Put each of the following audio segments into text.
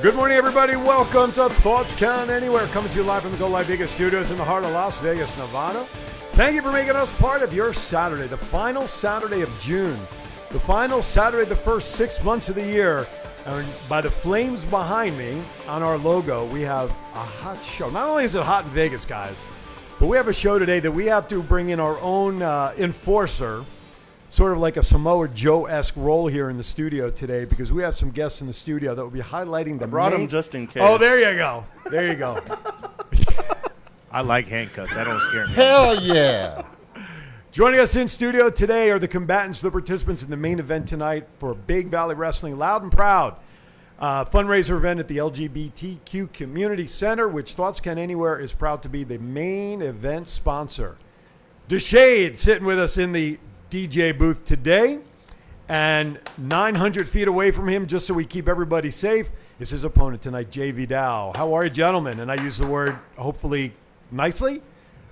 Good morning, everybody. Welcome to Thoughts Count Anywhere, coming to you live from the Go Live Vegas studios in the heart of Las Vegas, Nevada. Thank you for making us part of your Saturday, the final Saturday of June, the final Saturday of the first 6 months of the year. And by the flames behind me on our logo, we have a hot show. Not only is it hot in Vegas, guys, but we have a show today that we have to bring in our own enforcer, sort of like a Samoa Joe-esque role here in the studio today, because we have some guests in the studio that will be highlighting the brought them just in case. Oh, there you go. There you go. I like handcuffs. That don't scare me. Hell yeah. Joining us in studio today are the combatants, the participants in the main event tonight for Big Valley Wrestling Loud and Proud fundraiser event at the LGBTQ Community Center, which Thoughts Can Anywhere is proud to be the main event sponsor. DeShade sitting with us in the DJ booth today, and 900 feet away from him, just so we keep everybody safe, is his opponent tonight, Jay Vidal. How are you, gentlemen? And I use the word hopefully nicely.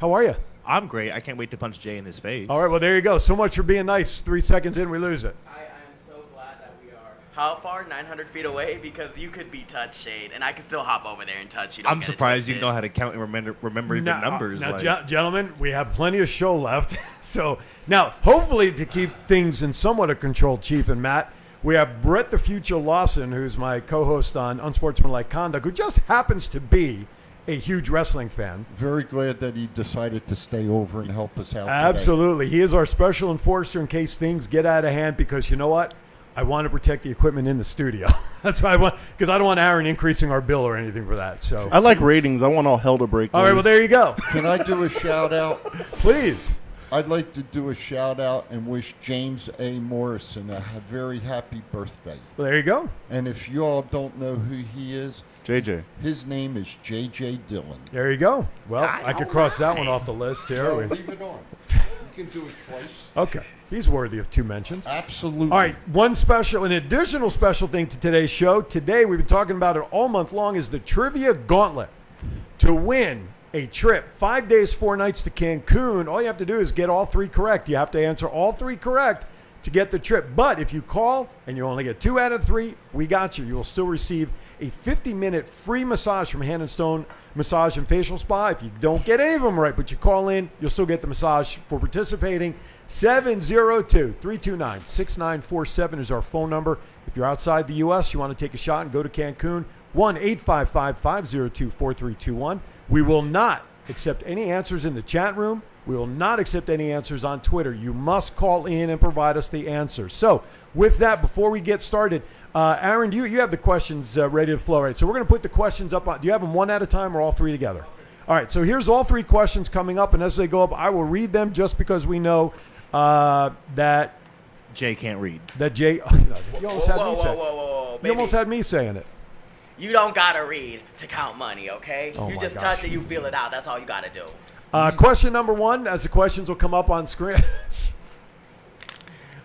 How are you? I'm great. I can't wait to punch Jay in his face. All right, well, there you go. So much for being nice. 3 seconds in, we lose it. I am so glad that we are how far? 900 feet away? Because you could be touch shade, and I can still hop over there and touch you. I'm surprised you know how to count and remember even numbers. Now, gentlemen, we have plenty of show left. So now, hopefully, to keep things in somewhat of control, Chief and Matt, we have Brett the Future Lawson, who's my co-host on Unsportsmanlike Conduct, who just happens to be a huge wrestling fan. Very glad that he decided to stay over and help us out Absolutely. Today. He is our special enforcer in case things get out of hand, because you know what? I want to protect the equipment in the studio. That's why I want, because I don't want Aaron increasing our bill or anything for that. So I like ratings. I want all hell to break loose. All right, well, there you go. Can I do a shout out? Please. I'd like to do a shout out and wish James A. Morrison a very happy birthday. Well, there you go. And if you all don't know who he is, JJ. His name is J.J. Dillon. There you go. Well, I could cross that one off the list here. No, leave it on. You can do it twice. Okay. He's worthy of 2 mentions. Absolutely. All right. An additional special thing to today's show. Today, we've been talking about it all month long, is the Trivia Gauntlet. To win a trip 5 days, 4 nights to Cancun, all you have to do is get all 3 correct. You have to answer all 3 correct to get the trip. But if you call and you only get 2 out of 3, we got you. You will still receive a 50-minute free massage from Hand and Stone Massage and Facial Spa. If you don't get any of them right, but you call in, you'll still get the massage for participating. 702-329-6947 is our phone number. If you're outside the U.S., you want to take a shot and go to Cancun, 1-855-502-4321. We will not accept any answers in the chat room. We will not accept any answers on Twitter. You must call in and provide us the answers. So with that, before we get started, Aaron, you have the questions ready to flow, right? So we're going to put the questions up. Do you have them one at a time or all 3 together? All right, so here's all 3 questions coming up, and as they go up, I will read them just because we know that Jay can't read. That Jay, you almost had me saying it. Whoa, You almost had me saying it. You don't gotta read to count money, okay? Oh you my just gosh. touch it, you feel it out. That's all you gotta do. Question number 1, as the questions will come up on screen.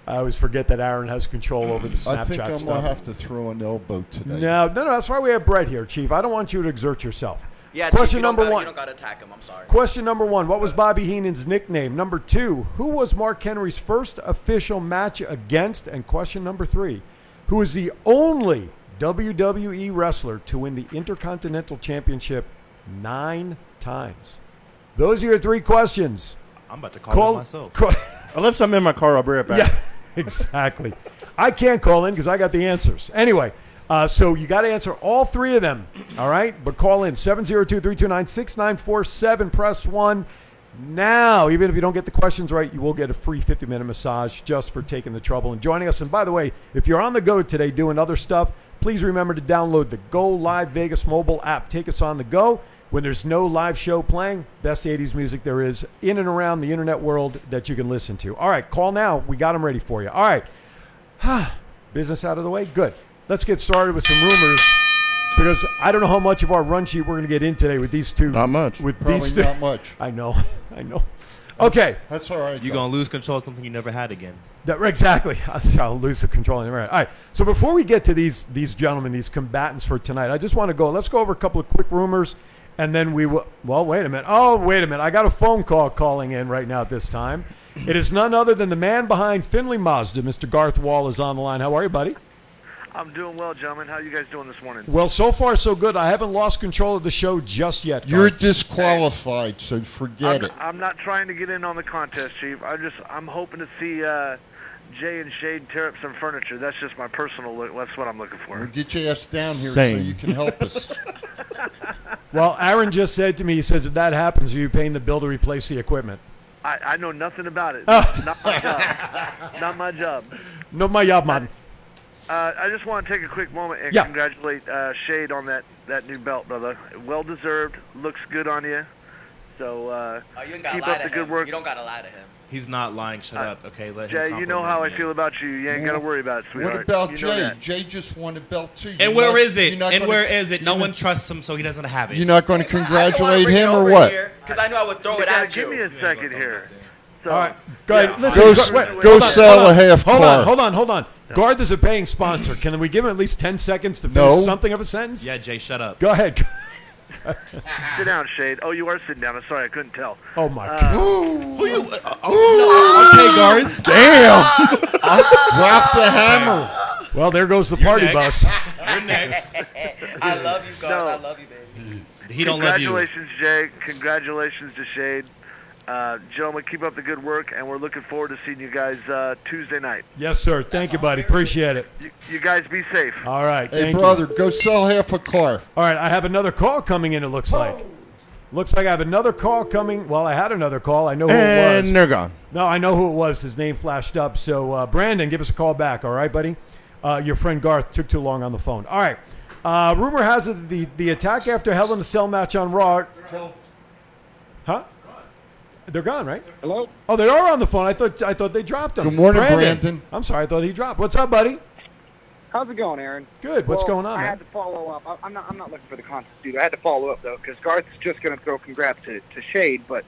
I always forget that Aaron has control over the Snapchat stuff. I think I'm going to have to throw an elbow today. No, that's why we have Brett here, Chief. I don't want you to exert yourself. Yeah, question Chief, number 1. You don't gotta attack him, I'm sorry. Question number 1, what was Bobby Heenan's nickname? Number 2, who was Mark Henry's first official match against? And question number 3, who is the only WWE wrestler to win the Intercontinental Championship 9 times? Those are your 3 questions. I'm about to call it myself. I left some in my car. I'll bring it back. Yeah, exactly. I can't call in because I got the answers. Anyway, so you got to answer all 3 of them, all right? But call in, 702-329-6947. Press 1 now. Even if you don't get the questions right, you will get a free 50-minute massage just for taking the trouble and joining us. And by the way, if you're on the go today doing other stuff, please remember to download the Go Live Vegas mobile app. Take us on the go. When there's no live show playing, best 80s music there is in and around the internet world that you can listen to. All right, call now. We got them ready for you. All right. Business out of the way? Good. Let's get started with some rumors, because I don't know how much of our run sheet we're going to get in today with these 2. Not much. With Probably these 2. not much. I know. Okay. That's all right. You're going to lose control of something you never had again. Exactly. I'll lose the control. All right. So before we get to these gentlemen, these combatants for tonight, I just want to let's go over a couple of quick rumors, and then we will, wait a minute. I got a phone call calling in right now at this time. It is none other than the man behind Finley Mazda. Mr. Garth Wall is on the line. How are you, buddy? I'm doing well, gentlemen. How you guys doing this morning? Well, so far so good. I haven't lost control of the show just yet. You're Garth. disqualified, so forget it. I'm not trying to get in on the contest, Chief. I'm hoping to see Jay and Shade tear up some furniture. That's just my personal look. That's what I'm looking for. We'll get your ass down here Same. so you can help us. Well, Aaron just said to me, he says, if that happens, are you paying the bill to replace the equipment? I know nothing about it. Not my job. Not my job. No, my job, man. I just want to take a quick moment and Yeah. congratulate Shade on that new belt, brother. Well deserved. Looks good on you. So You ain't gotta keep lie up to the good him. work. You don't gotta lie to him. He's not lying. Shut up. Okay, let him. Jay, you know how I compliment me. feel about you. You ain't got to worry about it, sweetheart. What about You know Jay? that. Jay just won a belt too. And You're where not- is it? you're not And gonna- where is it? No you're one not- trusts him, so he doesn't have it. You're not going to congratulate him or what? Because I know I would throw You it gotta at give me you. a second here. So, All right, go ahead. yeah. Listen, Go, wait, go hold on, sell hold a on. half car. Hold on. Garth is a paying sponsor. Can we give him at least 10 seconds to finish No. something of a sentence? Yeah, Jay, shut up. Go ahead. Sit down, Shade. Oh, you are sitting down. I'm sorry, I couldn't tell. Oh, my God. Who you? Okay, Garth. Damn. Drop the hammer. Well, there goes the party next. bus. You're next. I love you, God. No. I love you, baby. He don't love you. Congratulations, Jay. Congratulations to Shade. Gentlemen, keep up the good work, and we're looking forward to seeing you guys Tuesday night. Yes, sir. Thank you, buddy. Appreciate it. You guys be safe. All right. Hey, Thank brother, you. go sell half a car. All right. I have another call coming in, it looks like. Looks like I have another call coming. Well, I had another call. I know who it was. And they're gone. No, I know who it was. His name flashed up. So, Brandon, give us a call back. All right, buddy? Your friend Garth took too long on the phone. All right. Rumor has it the attack after Hell in a Cell match on Raw. Huh? They're gone, right? Hello? Oh, they are on the phone. I thought they dropped them. Good morning, Brandon. I'm sorry. I thought he dropped. What's up, buddy? How's it going, Aaron? Good. What's going on, I man? had to follow up. I'm not looking for the contest, dude. I had to follow up, though, because Garth's just going to throw congrats to Shade, but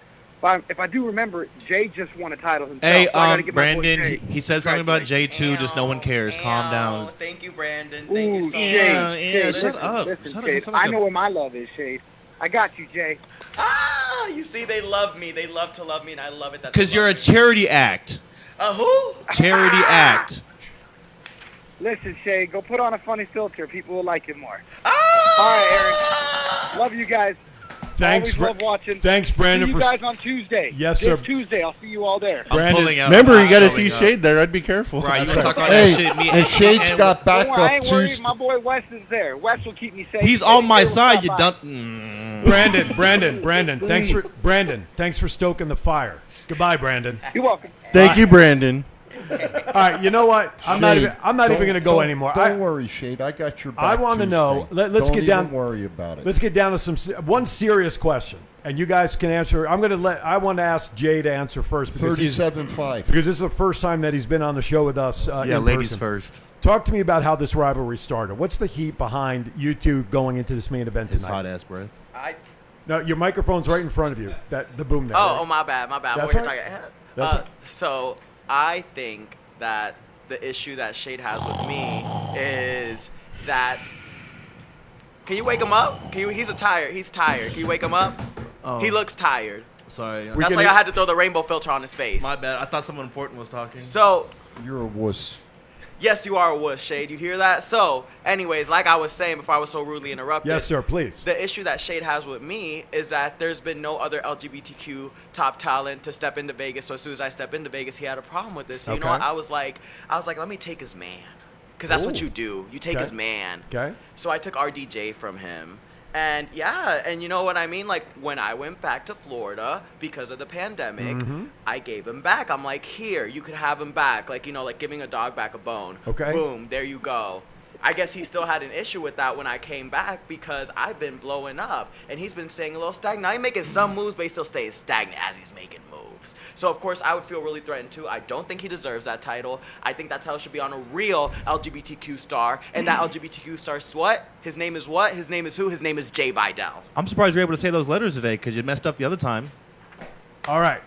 if I do remember, Jay just won a title himself. Hey, so I gotta give my boy Brandon, Jay he said something about Jay too. Just no one cares. Calm down. Thank you, Brandon. Thank you Ooh, so Shade, much. Shade, shut listen, up. listen, Shut up. Shade. You sound like I know where my love is, Shade. I got you, Jay. You see, they love me. They love to love me, and I love it that. Because they you're a love me. charity act. Who? Charity act. Listen, Shade, go put on a funny filter. People will like it more. Ah! All right, Aaron. Love you guys. Thanks, Always love watching. Thanks, Brandon. See you guys on Tuesday. Yes, This sir. Tuesday, I'll see you all there. I'm Brandon, pulling out. Remember, you got to I'm see pulling Shade there. I'd be careful. Right, you That's want to right. talk all that Hey, shit? Me and Shade's got Don't worry, I backup ain't worried. Tuesday. My boy Wes is there. Wes will keep me safe. He's Shade, on my Shade will side. stop You by. dump. Brandon. Thanks for stoking the fire. Goodbye, Brandon. You're welcome. Thank you, Brandon. All right, you know what? I'm not even going to go don't- anymore. Don't worry, Shade. I got your back. I want to know. Tuesday. Let's Don't get even down. worry about it. Let's get down to one serious question, and you guys can answer. I want to ask Jay to answer first because 37-5. because this is the first time that he's been on the show with us. Yeah, in ladies person. first. Talk to me about how this rivalry started. What's the heat behind you two going into this main event His tonight? hot ass breath. No, your microphone's right in front of you. The boom there. Oh, right? my bad. That's What right. you're talking- That's right. So I think that the issue that Shade has with me is that. Can you wake him up? He's tired. He's tired. Can you wake him up? Oh. He looks tired. Sorry. We That's can- why I had to throw the rainbow filter on his face. My bad. I thought someone important was talking. So, You're a wuss. yes, you are a wuss, Shade. You hear that? So, anyways, like I was saying before I was so rudely interrupted. Yes, sir. Please. The issue that Shade has with me is that there's been no other LGBTQ top talent to step into Vegas. So as soon as I step into Vegas, he had a problem with this. So you know Okay. what? I was like, let me take his man, because that's what Ooh. you do. You take Okay. his man. Okay. So I took RDJ from him. And yeah, and you know what I mean? Like when I went back to Florida because of the pandemic, I gave him back. I'm like, here, you could have him back. Like, like giving a dog back a bone. Okay. Boom, there you go. I guess he still had an issue with that when I came back because I've been blowing up and he's been staying a little stagnant. Now he's making some moves, but he still stays stagnant as he's making moves. So of course I would feel really threatened too. I don't think he deserves that title. I think that title should be on a real LGBTQ star. And that LGBTQ star's what? His name is what? His name is who? His name is Jay Vidal. I'm surprised you're able to say those letters today because you messed up the other time. All right.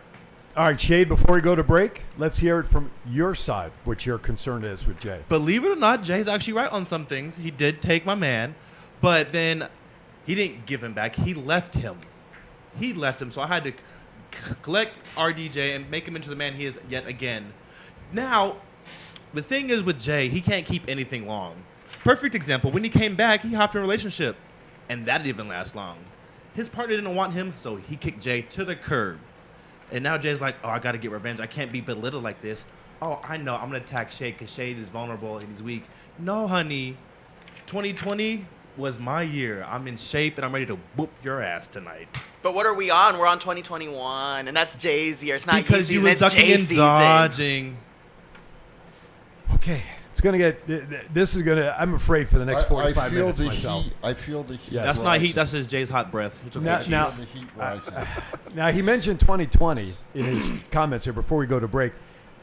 All right, Shade, before we go to break, let's hear it from your side, what your concern is with Jay. Believe it or not, Jay's actually right on some things. He did take my man, but then he didn't give him back. He left him. So I had to collect RDJ and make him into the man he is yet again. Now, the thing is with Jay, he can't keep anything long. Perfect example. When he came back, he hopped in a relationship, and that didn't even last long. His partner didn't want him, so he kicked Jay to the curb. And now Jay's like, oh, I got to get revenge. I can't be belittled like this. Oh, I know. I'm going to attack Shade because Shade is vulnerable and he's weak. No, honey. 2020 was my year. I'm in shape, and I'm ready to whoop your ass tonight. But what are we on? We're on 2021, and that's Jay's year. It's not Because you season, was it's ducking Jay's and season. dodging. Okay. It's going to get, this is going to, I'm afraid for the next 45 minutes myself. I feel the heat. Yeah. That's not rising. heat. That's just Jay's hot breath. It's okay. Now- I feel the heat rising. Now, he mentioned 2020 in his comments here before we go to break.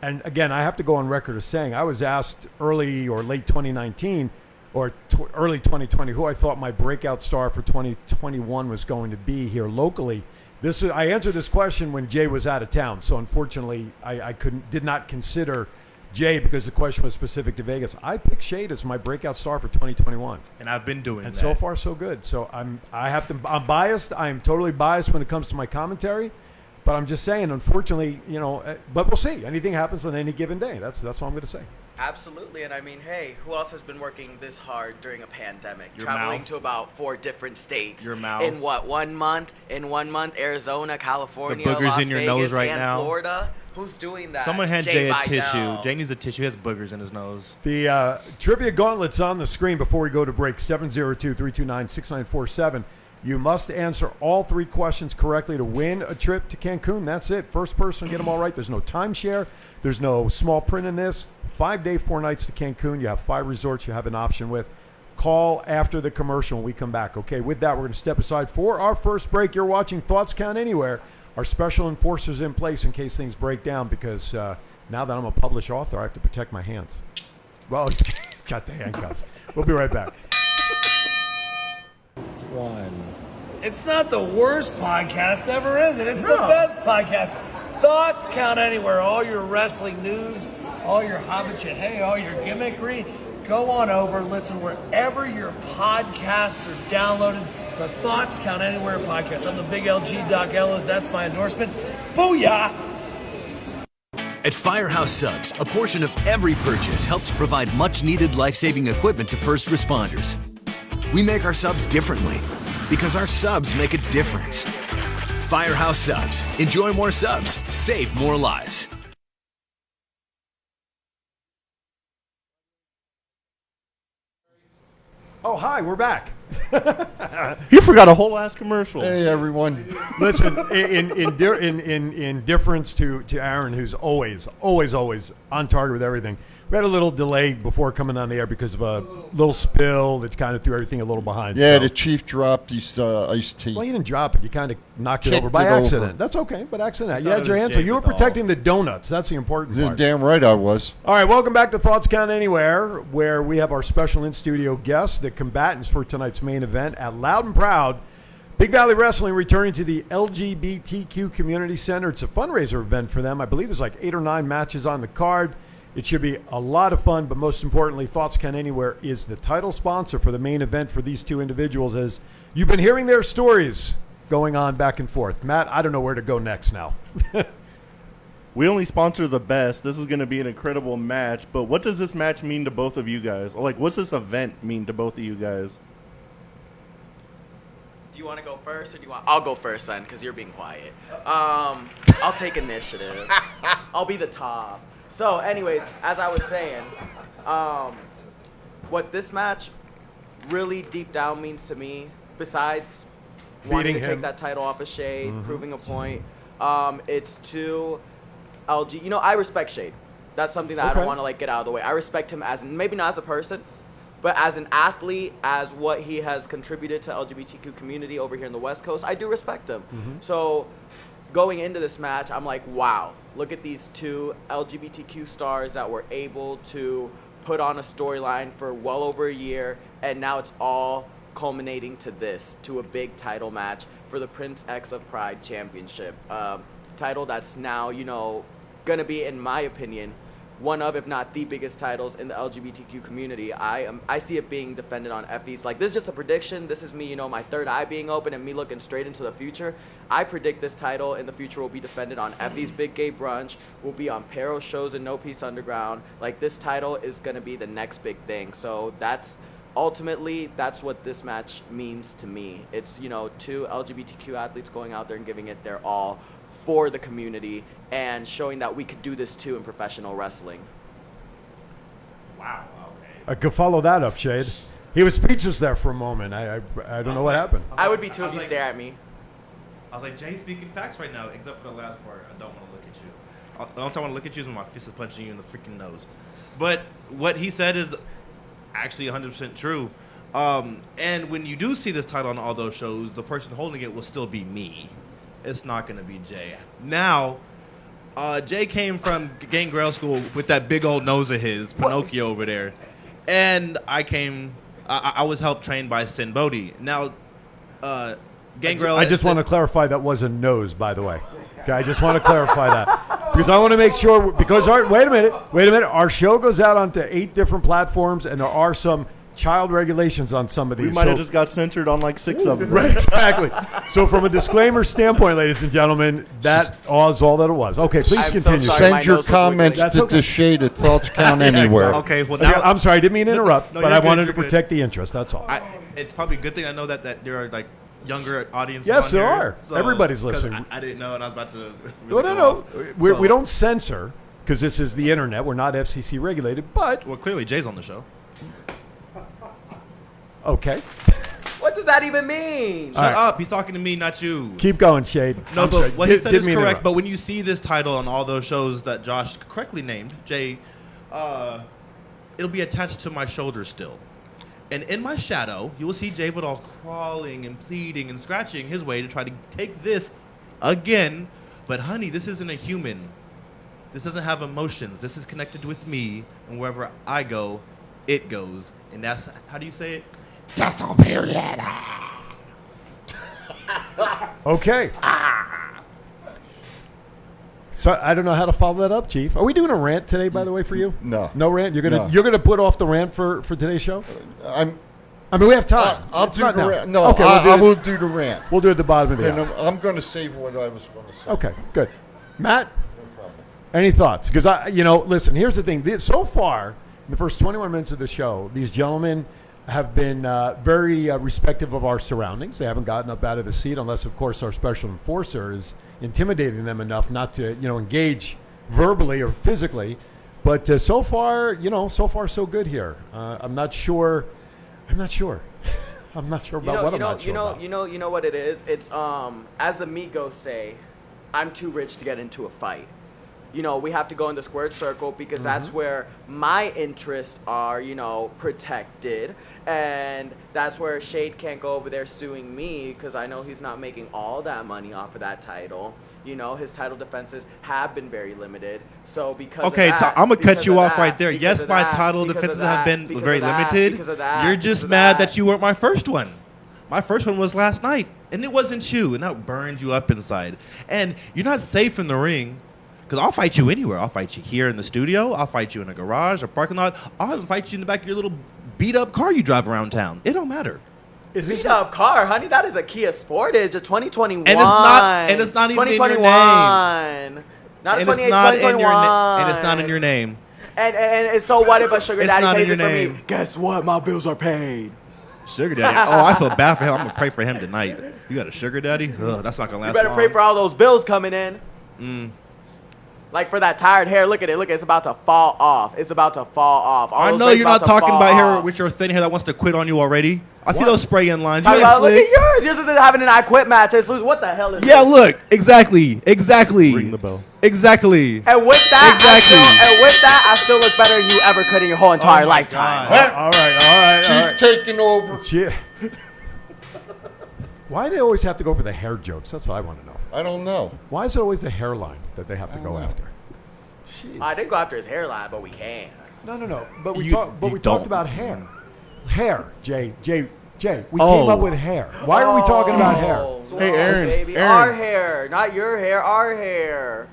And again, I have to go on record as saying I was asked early or late 2019 or early 2020 who I thought my breakout star for 2021 was going to be here locally. I answered this question when Jay was out of town. So unfortunately, I did not consider Jay because the question was specific to Vegas. I picked Shade as my breakout star for 2021. And I've been doing And that. so far, so good. So I'm biased. I'm totally biased when it comes to my commentary. But I'm just saying, unfortunately, but we'll see. Anything happens on any given day. That's all I'm going to say. Absolutely, and I mean, hey, who else has been working this hard during a pandemic? Your Traveling mouth. to about 4 different states. Your mouth. In what, 1 month? In 1 month, Arizona, California, The boogers Las in your Vegas, nose right and now. Florida. Who's doing that? Someone hand Jay a Vidal. tissue. Jay needs a tissue. He has boogers in his nose. The trivia gauntlet's on the screen before we go to break, 702-329-6947. You must answer all 3 questions correctly to win a trip to Cancun. That's it. First person to get them all right. There's no timeshare. There's no small print in this. 5 day, 4 nights to Cancun. You have 5 resorts you have an option with. Call after the commercial when we come back. Okay, with that, we're going to step aside for our first break. You're watching Thoughts Count Anywhere. Our special enforcers in place in case things break down because now that I'm a published author, I have to protect my hands. Well, he's got the handcuffs. We'll be right back. It's not the worst podcast ever, is it? It's the best podcast. Thoughts Count Anywhere. All your wrestling news, all your hobbit hey, all your gimmickry. Go on over, listen wherever your podcasts are downloaded. The Thoughts Count Anywhere podcast. I'm the big LG Doc Ellis. That's my endorsement. Booyah! At Firehouse Subs, a portion of every purchase helps provide much-needed life-saving equipment to first responders. We make our subs differently because our subs make a difference. Firehouse Subs. Enjoy more subs. Save more lives. Oh, hi, we're back. You forgot a whole ass commercial. Hey, everyone. Listen, in difference to Aaron, who's always on target with everything, we had a little delay before coming on the air because of a little spill that kind of threw everything a little behind. Yeah, so. the Chief dropped his iced tea. Well, you didn't drop it. You kind of knocked it Kicked over by it over. accident. That's okay, but accident. You thought had it your was answer. You were Jay Vidal. protecting the donuts. That's the important You're part. damn right I was. All right, welcome back to Thoughts Count Anywhere, where we have our special in-studio guests, the combatants for tonight's main event at Loud and Proud. Big Valley Wrestling returning to the LGBTQ Community Center. It's a fundraiser event for them. I believe there's like 8 or 9 matches on the card. It should be a lot of fun, but most importantly, Thoughts Count Anywhere is the title sponsor for the main event for these 2 individuals, as you've been hearing their stories going on back and forth. Matt, I don't know where to go next now. We only sponsor the best. This is going to be an incredible match, but what does this match mean to both of you guys? Or like, what's this event mean to both of you guys? Do you want to go first, or do you want? I'll go first then, because you're being quiet. I'll take initiative. I'll be the top. So, anyways, as I was saying, what this match really deep down means to me, besides wanting to Beating him. take that title off of Shade, proving a point, it's to LG. I respect Shade. That's something that I Okay. don't want to get out of the way. I respect him as maybe not as a person, but as an athlete, as what he has contributed to LGBTQ community over here in the West Coast, I do respect him. So going into this match, I'm like, wow, look at these 2 LGBTQ stars that were able to put on a storyline for well over a year, and now it's all culminating to this, to a big title match for the Prince X of Pride Championship. Title that's now, going to be, in my opinion, one of, if not the biggest titles in the LGBTQ community. I see it being defended on Effie's. This is just a prediction. This is me, my third eye being open and me looking straight into the future. I predict this title in the future will be defended on Effie's Big Gay Brunch, will be on Pero's shows and No Peace Underground. This title is going to be the next big thing. So that's ultimately, that's what this match means to me. It's, you know, 2 LGBTQ athletes going out there and giving it their all for the community and showing that we could do this too in professional wrestling. Wow. Okay. I could follow that up, Shade. He was speechless there for a moment. I don't know what happened. I would be too I if you was stare at me. I was like, Jay's speaking facts right now, except for the last part. I don't want to look at you. The only time I want to look at you is when my fist is punching you in the freaking nose. But what he said is actually 100% true. And when you do see this title on all those shows, the person holding it will still be me. It's not going to be Jay. Now, Jay came from Gangrel School with that big old nose of his, Pinocchio over there. And I was helped trained by Sin Bodhi. Now, Gangrel... I just want to clarify that was a nose, by the way. Okay, I just want to clarify that. Because I want to make sure, because wait a minute. Our show goes out onto 8 different platforms, and there are some child regulations on some of these. We might have just got censored on like 6 of them. Right, exactly. So from a disclaimer standpoint, ladies and gentlemen, that was all that it was. Okay, please I'm so continue. sorry. Send your comments That's to okay. the Shade at Thoughts Count Anywhere. Okay, well Okay, now... I'm sorry, I didn't mean to interrupt, No, but you're I good, wanted to you're good. protect the interest, that's all. It's probably a good thing I know that there are like younger audiences. Yes, on there here. are. Everybody's 'cause listening. I didn't know, and I was about to. No, Really no, go no. off. We So- don't censor because this is the internet. We're not FCC regulated, but Well, clearly Jay's on the show. okay. What does that even mean? All Shut right. up. He's talking to me, not you. Keep going, Shade. No, I'm but sorry. what he said Didn't is mean to correct. interrupt. But when you see this title on all those shows that Josh correctly named, Jay, it'll be attached to my shoulder still. And in my shadow, you will see Jay Vidal crawling and pleading and scratching his way to try to take this again. But honey, this isn't a human. This doesn't have emotions. This is connected with me, and wherever I go, it goes. And that's, how do you say it? That's all, period. Okay. So I don't know how to follow that up, Chief. Are we doing a rant today, by the way, for you? No. No rant. You're No. gonna put off the rant for today's show. I mean, we have time. I'll It's do not the now. rant. No, Okay, I will do the rant. We'll do it at the bottom of the Then hour. I'm going to save what I was going to say. Okay, good. Matt, any thoughts? Because listen. Here's the thing. So far, in the first 21 minutes of the show, these gentlemen have been very respectful of our surroundings. They haven't gotten up out of the seat, unless, of course, our special enforcer is intimidating them enough not to, engage verbally or physically. But so far, so good here. I'm not sure. I'm not sure about what I'm not sure about. You know what it is? It's as amigos say, I'm too rich to get into a fight. We have to go in the squared circle because that's where my interests are, protected. And that's where Shade can't go over there suing me because I know he's not making all that money off of that title. His title defenses have been very limited. So because Okay, of so that, I'm gonna cut because you of off that, right there. because Yes, of my that, title because of defenses that, have been because very of that, limited. because of that, You're because just of mad that. that you weren't my first one. My first one was last night, and it wasn't you, and that burned you up inside. And you're not safe in the ring, because I'll fight you anywhere. I'll fight you here in the studio. I'll fight you in a garage or parking lot. I'll even fight you in the back of your little beat-up car you drive around town. It don't matter. Is this Beat up car, honey. That is a Kia Sportage, a 2021. And it's not even in your name. 2021. Not a And it's 28, not in your 2021. and it's not in your name. And so what if a sugar It's daddy not in pays your it for name. me? Guess what? My bills are paid. Sugar daddy. Oh, I feel bad for him. I'm gonna pray for him tonight. You got a sugar daddy? Ugh, that's not gonna last You better long. pray for all those bills coming in. Like for that tired hair, look at it. Look, it's about to fall off. It's about to fall off. All I those know braids you're not about to talking fall about hair off. with your thin hair that wants to quit on you already. I see those spray-in lines. You Talk ain't about, look at slick. yours. Yours is having an I quit match. It's, what the hell is Yeah, this? look. Exactly. Ring the bell. And Exactly. with that, I still look better than you ever could in your whole entire Oh my lifetime. God. all right. She's taking over. Why do they always have to go for the hair jokes? That's what I want to know. I don't know. Why is it always the hairline that they have to go after? Jeez. I didn't go after his hairline, but we can. No. But we You talked don't. about hair. Hair, Jay. We Oh. came up with hair. Why are we talking about hair? Oh, Hey, Aaron, baby. Aaron. Our hair, not your hair. Our hair.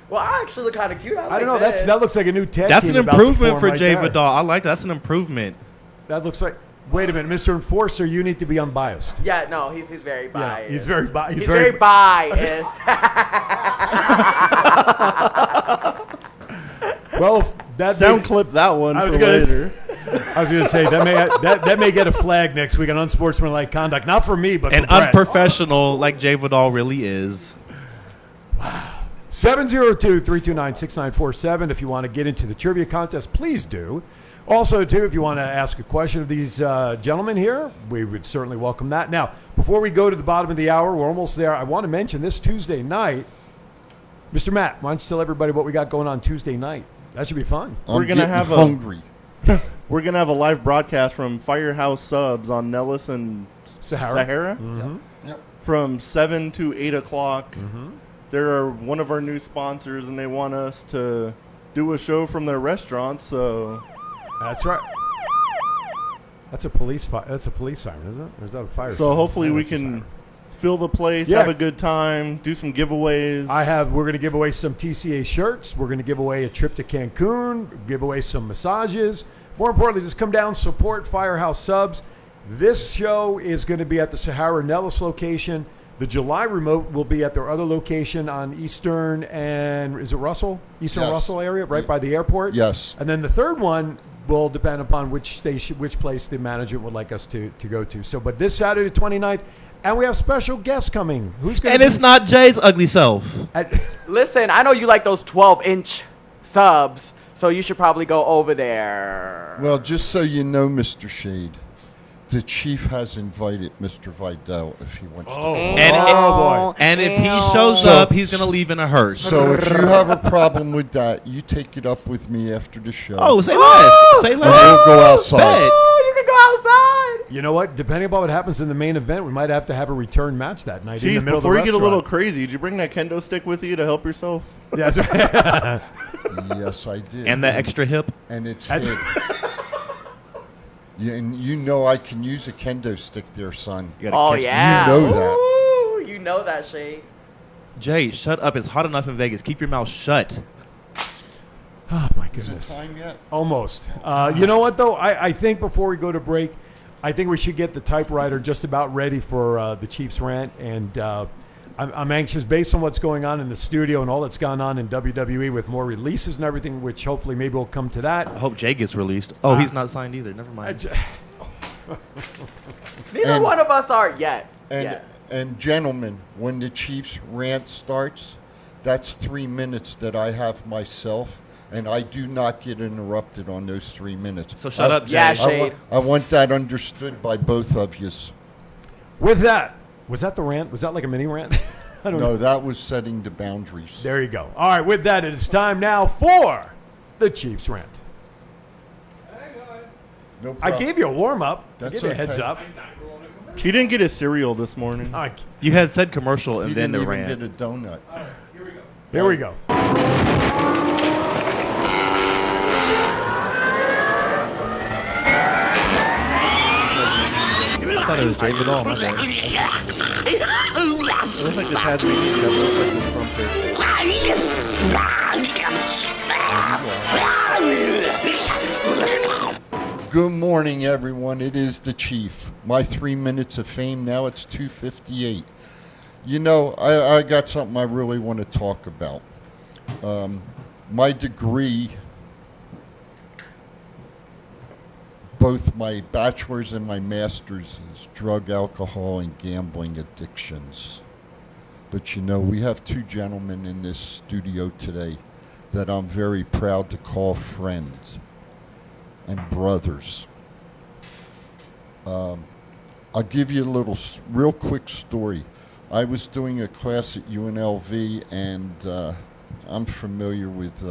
Well, I actually look kind of cute. I don't know. That looks like a new tag That's team an about to improvement form for right Jay there. Vidal. I like that. That's an improvement. That looks like. Wait a minute, Mr. Enforcer. You need to be unbiased. Yeah, no, he's very biased. he's very biased. He's very biased. Well, if that Sound clip that one I was for gonna- later. I was going to say that may get a flag next week on unsportsmanlike conduct. Not for me, but And for Brett. unprofessional, like Jay Vidal really is. 702-329-6947. If you want to get into the trivia contest, please do. Also, too, if you want to ask a question of these gentlemen here, we would certainly welcome that. Now, before we go to the bottom of the hour, we're almost there. I want to mention this Tuesday night. Mr. Matt, why don't you tell everybody what we got going on Tuesday night? That should be fun. We're gonna have hungry. We're going to have a live broadcast from Firehouse Subs on Nellis and Sahara Mm-hmm. Yep. from 7 to 8 o'clock. They're one of our new sponsors, and they want us to do a show from their restaurant, so... That's right. That's a police That's a police siren, isn't it? Or is that a fire siren? So hopefully Yeah, we that's a can siren. fill the place, Yeah. have a good time, do some giveaways. We're going to give away some TCA shirts. We're going to give away a trip to Cancun, give away some massages. More importantly, just come down, support Firehouse Subs. This show is going to be at the Sahara Nellis location. The July remote will be at their other location on Eastern and, is it Russell? Eastern Yes. Russell area, right by the airport? Yes. And then the third one will depend upon which station, which place the management would like us to go to. So, but this Saturday, 29th, and we have special guests coming. Who's going And it's not Jay's ugly self. Listen, I know you like those 12-inch subs, so you should probably go over there. Well, just so you know, Mr. Shade, the chief has invited Mr. Vidal if he wants to. Boy. And if he shows So- up, he's going to leave in a hearse. So if you have a problem with that, you take it up with me after the show. Oh, say less. Say And less. we'll go outside. Bet. Oh, you can go outside. You know what? Depending upon what happens in the main event, we might have to have a return match that night in the Chief, middle before of you the get a little restaurant. crazy, did you bring that kendo stick with you to help yourself? Yeah, that's right. Yes, I did. And the extra hip. And it's That's- hid. Yeah, and you know I can use a kendo stick there, son. You gotta Oh, catch- yeah. You know that. Ooh, you know that, Shade. Jay, shut up. It's hot enough in Vegas. Keep your mouth shut. Oh, my Is it goodness. time yet? Almost. You know what, though? I think before we go to break, I think we should get the typewriter just about ready for the Chiefs rant. And I'm anxious, based on what's going on in the studio and all that's gone on in WWE with more releases and everything, which hopefully maybe we'll come to that. I hope Jay gets released. Oh, he's not signed either. Never mind. Neither And- one of us are yet. And Yet. and gentlemen, when the Chiefs rant starts, that's 3 minutes that I have myself, and I do not get interrupted on those 3 minutes. So shut up, Jay. Yeah, I, Shade. I want that understood by both of you. With that, was that the rant? Was that like a mini rant? I don't know. No, that was setting the boundaries. There you go. All right, with that, it is time now for the Chiefs rant. No I problem. gave you a warm-up. I That's gave you a heads okay. up. He didn't get his cereal this morning. All right, You had said commercial and He then didn't the even rant. get a donut. here we go. I thought it was Jay Vidal. My bad. It looks like the Tasmanian devil. It looks like the trumpet. Good morning, everyone. It is the Chief. My 3 minutes of fame. Now it's 2:58. You know, I got something I really want to talk about. My degree, both my bachelor's and my master's, is drug, alcohol, and gambling addictions. But you know, we have two gentlemen in this studio today that I'm very proud to call friends and brothers. I'll give you a little, real quick story. I was doing a class at UNLV, and I'm familiar with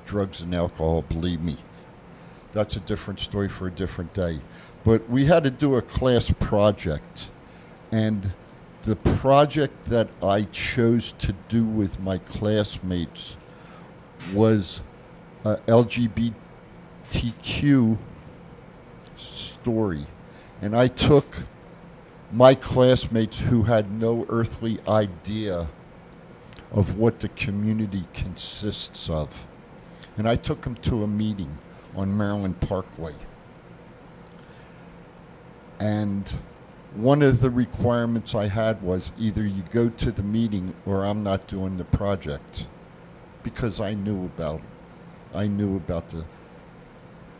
drugs and alcohol, believe me. That's a different story for a different day. But we had to do a class project, and the project that I chose to do with my classmates was a LGBTQ story. And I took my classmates who had no earthly idea of what the community consists of, and I took them to a meeting on Maryland Parkway. And one of the requirements I had was either you go to the meeting or I'm not doing the project, because I knew about it. I knew about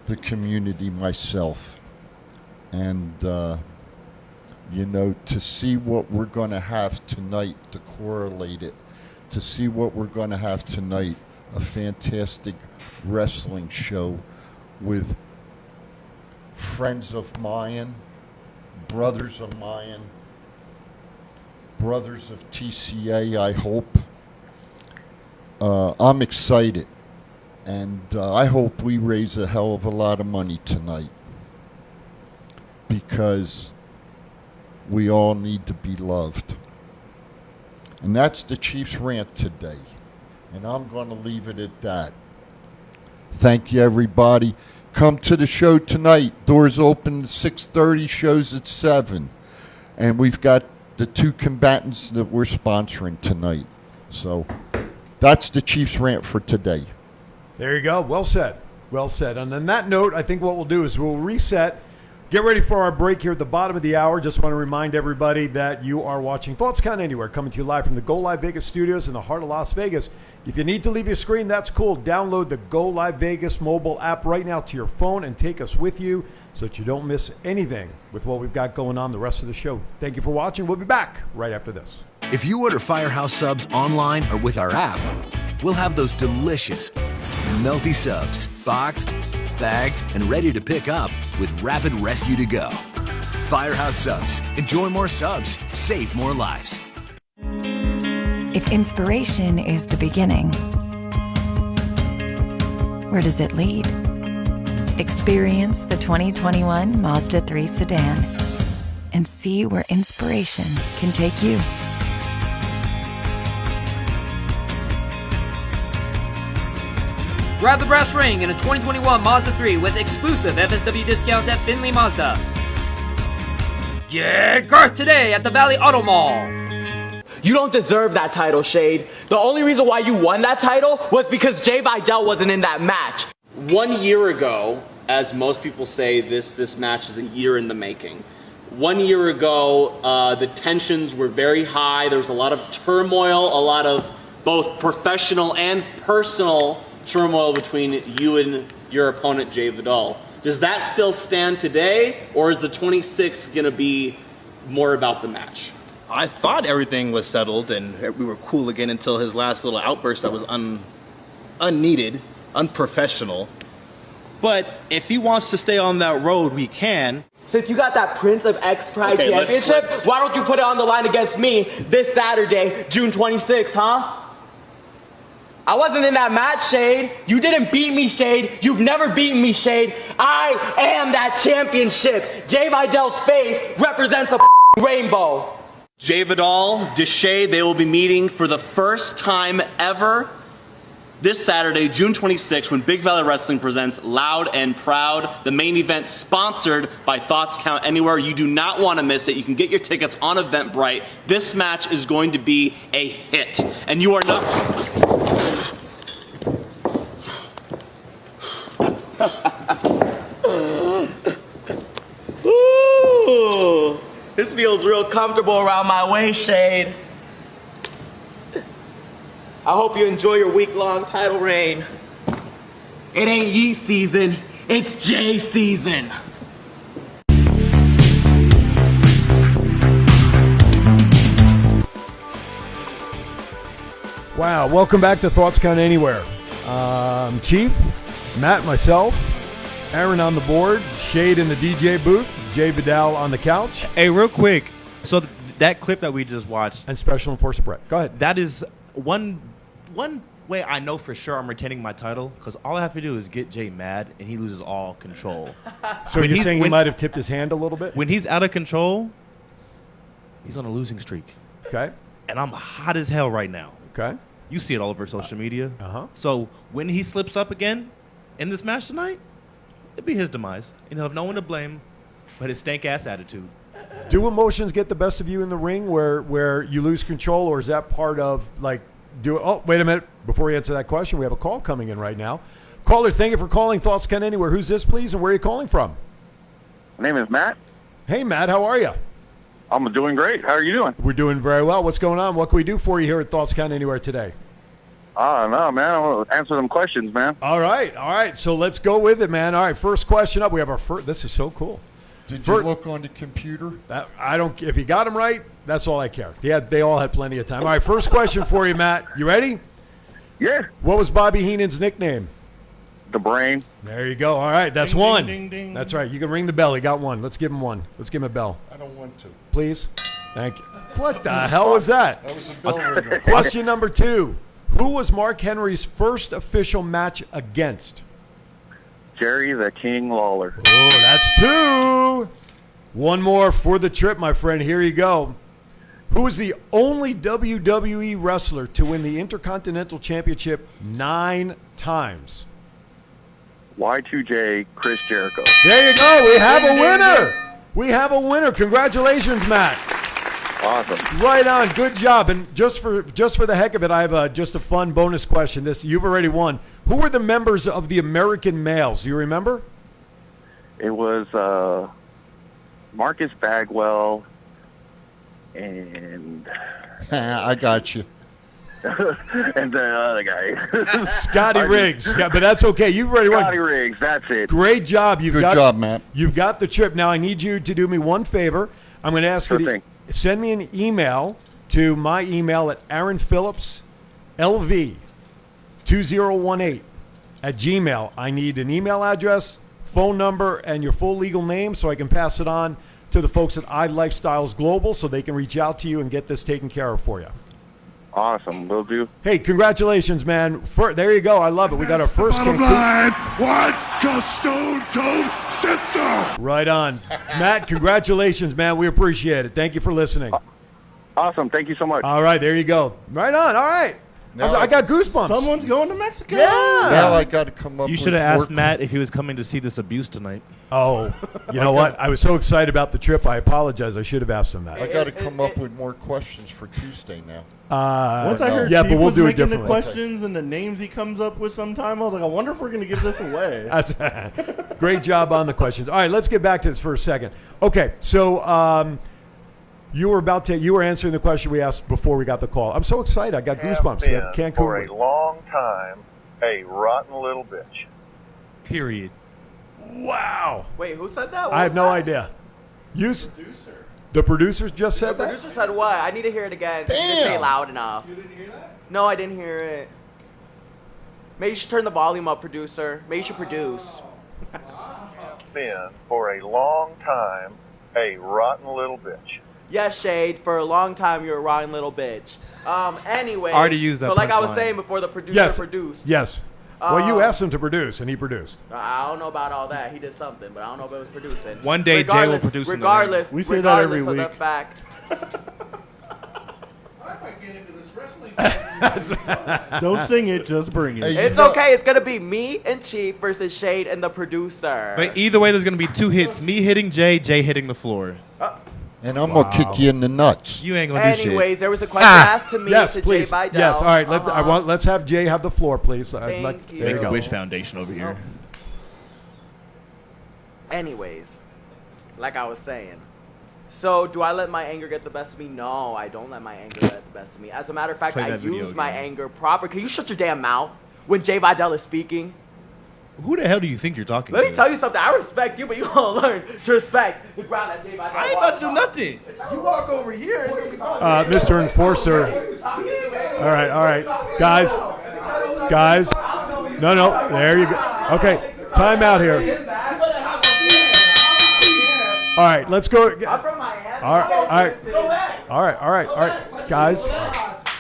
the community myself. And, to see what we're going to have tonight, to correlate it, to see what we're going to have tonight, a fantastic wrestling show with friends of mine, brothers of mine, brothers of TCA, I hope. I'm excited, and I hope we raise a hell of a lot of money tonight, because we all need to be loved. And that's the Chiefs rant today, and I'm going to leave it at that. Thank you, everybody. Come to the show tonight. Doors open at 6:30, shows at 7. And we've got the 2 combatants that we're sponsoring tonight. So that's the Chiefs rant for today. There you go. Well said. Well said. And on that note, I think what we'll do is we'll reset. Get ready for our break here at the bottom of the hour. Just want to remind everybody that you are watching Thoughts Count Anywhere, coming to you live from the Go Live Vegas studios in the heart of Las Vegas. If you need to leave your screen, that's cool. Download the Go Live Vegas mobile app right now to your phone and take us with you so that you don't miss anything with what we've got going on the rest of the show. Thank you for watching. We'll be back right after this. If you order Firehouse subs online or with our app, we'll have those delicious, melty subs boxed, bagged, and ready to pick up with rapid rescue to go. Firehouse subs. Enjoy more subs. Save more lives. If inspiration is the beginning, where does it lead? Experience the 2021 Mazda 3 sedan and see where inspiration can take you. Grab the brass ring in a 2021 Mazda 3 with exclusive FSW discounts at Findlay Mazda. Get Garth today at the Valley Auto Mall. You don't deserve that title, Shade. The only reason why you won that title was because Jay Vidal wasn't in that match. 1 year ago, as most people say, this match is a year in the making. 1 year ago, the tensions were very high. There was a lot of turmoil, a lot of both professional and personal turmoil between you and your opponent, Jay Vidal. Does that still stand today, or is the 26th going to be more about the match? I thought everything was settled and we were cool again until his last little outburst that was unneeded, unprofessional. But if he wants to stay on that road, we can. Since you got that Prince of X Pride championship, why don't you put it on the line against me this Saturday, June 26th, huh? I wasn't in that match, Shade. You didn't beat me, Shade. You've never beaten me, Shade. I am that championship. Jay Vidal's face represents a rainbow. Jay Vidal, Deshay, they will be meeting for the first time ever this Saturday, June 26th, when Big Valley Wrestling presents Loud and Proud, the main event sponsored by Thoughts Count Anywhere. You do not want to miss it. You can get your tickets on Eventbrite. This match is going to be a hit, and you are not... Ooh, this feels real comfortable around my waist, Shade. I hope you enjoy your week-long title reign. It ain't Yeet season, it's Jay season. Wow, welcome back to Thoughts Count Anywhere. Chief, Matt, myself, Aaron on the board, Shade in the DJ booth, Jay Vidal on the couch. Hey, real quick. So that clip that we just watched. And Special Enforcer Brett. Go ahead. That is one way I know for sure I'm retaining my title, because all I have to do is get Jay mad and he loses all control. So you're saying he might have tipped his hand a little bit? When he's out of control, he's on a losing streak. Okay. And I'm hot as hell right now. Okay. You see it all over social media. Uh-huh. So when he slips up again in this match tonight, it'll be his demise. And he'll have no one to blame but his stank-ass attitude. Do emotions get the best of you in the ring where you lose control, or is that part of, like, oh, wait a minute. Before we answer that question, we have a call coming in right now. Caller, thank you for calling Thoughts Count Anywhere. Who's this, please, and where are you calling from? My name is Matt. Hey, Matt, how are you? I'm doing great. How are you doing? We're doing very well. What's going on? What can we do for you here at Thoughts Count Anywhere today? Oh, no, man. I want to answer them questions, man. All right. So let's go with it, man. All right, first question up. We have our first. This is so cool. Did you look on the computer? I don't. If you got them right, that's all I care. They all had plenty of time. All right, first question for you, Matt. You ready? Yeah. What was Bobby Heenan's nickname? The Brain. There you go. All right, that's Ding, one. ding, ding, ding. That's right. You can ring the bell. He got one. Let's give him one. Let's give him a bell, I don't want to. please. Thank you. What the hell was that? That was a bell ringer. Question number 2. Who was Mark Henry's first official match against? Jerry the King Lawler. Oh, that's 2. One more for the trip, my friend. Here you go. Who is the only WWE wrestler to win the Intercontinental Championship 9 times? Y2J Chris Jericho. There you go. We have a winner. We have a winner. Congratulations, Matt. Awesome. Right on. Good job. And just for the heck of it, I have just a fun bonus question. You've already won. Who were the members of the American Males? Do you remember? It was Marcus Bagwell and I got you. and the other guy. Scotty Riggs. Yeah, but that's okay. You've already won. Scotty Riggs. That's it. Great job. Good job, Matt. You've got the trip. Now I need you to do me one favor. I'm going to ask you to send me an email to my email at AaronPhillipsLV2018 I need an email address, phone number, and your full legal name so I can pass it on to the folks at iLifestyles Global so they can reach out to you and get this taken care of for you. Awesome. Will do. Hey, congratulations, man. There you go. I love it. We got our first Bottom line, what? Because Stone Cold said so. Right on. Matt, congratulations, man. We appreciate it. Thank you for listening. Awesome. Thank you so much. All right, there you go. Right on. All right. I got goosebumps. Someone's going to Mexico. Yeah. Now I got to come up. You with should have asked more Matt if he was coming to see this abuse tonight. Oh, you know what? I was so excited about the trip. I apologize. I should have asked him that. I got to come up with more questions for Tuesday now. Once I heard yeah, Chief but we'll was do it making the differently. questions and the names he comes up with sometime, I was like, I wonder if we're going to give this away. That's great job on the questions. All right, let's get back to this for a second. Okay, so you were answering the question we asked before we got the call. I'm so excited. I got goosebumps. We have Cancun. For a long time, a rotten little bitch. Period. Wow. Wait, who said that? What I have was no that? idea. The producers just said The that? producer said what? I need to hear it again. You didn't say it loud enough. You didn't hear that? No, I didn't hear it. Maybe you should turn the volume up, producer. Maybe you should produce. Been for a long time, a rotten little bitch. Yes, Shade. For a long time, you're a rotten little bitch. Anyway. Already used that So like I was punchline. saying before, the producer produced. Yes. Well, you asked him to produce, and he produced. I don't know about all that. He did something, but I don't know if it was producing. One day, Jay will produce in the ring. Regardless, We say that every regardless of week. the fact. I might get into this wrestling. Don't sing it, just bring it. It's okay. It's gonna be me and Chief versus Shade and the producer. But either way, there's going to be 2 hits. Me hitting Jay, Jay hitting the floor. And I'm going to kick you in the nuts. You ain't going to do shit. Anyways, there was a question asked to me Yes, to please. Jay Vidal. Yes, all right. Let's have Jay have the floor, please. Thank you. There you go. Wish Foundation over here. Anyways, like I was saying. So, do I let my anger get the best of me? No, I don't let my anger get the best of me. As a matter of fact, Play I that video use my again. anger proper. Can you shut your damn mouth when Jay Vidal is speaking? Who the hell do you think you're talking Let to? me tell you something. I respect you, but you gonna learn to respect the ground that Jay Vidal I ain't about to do nothing. You walk over here, it's gonna be fine. Mr. Enforcer. All right. Guys. No. There you go. Okay. Time out here. All right. Let's go. All right. Guys.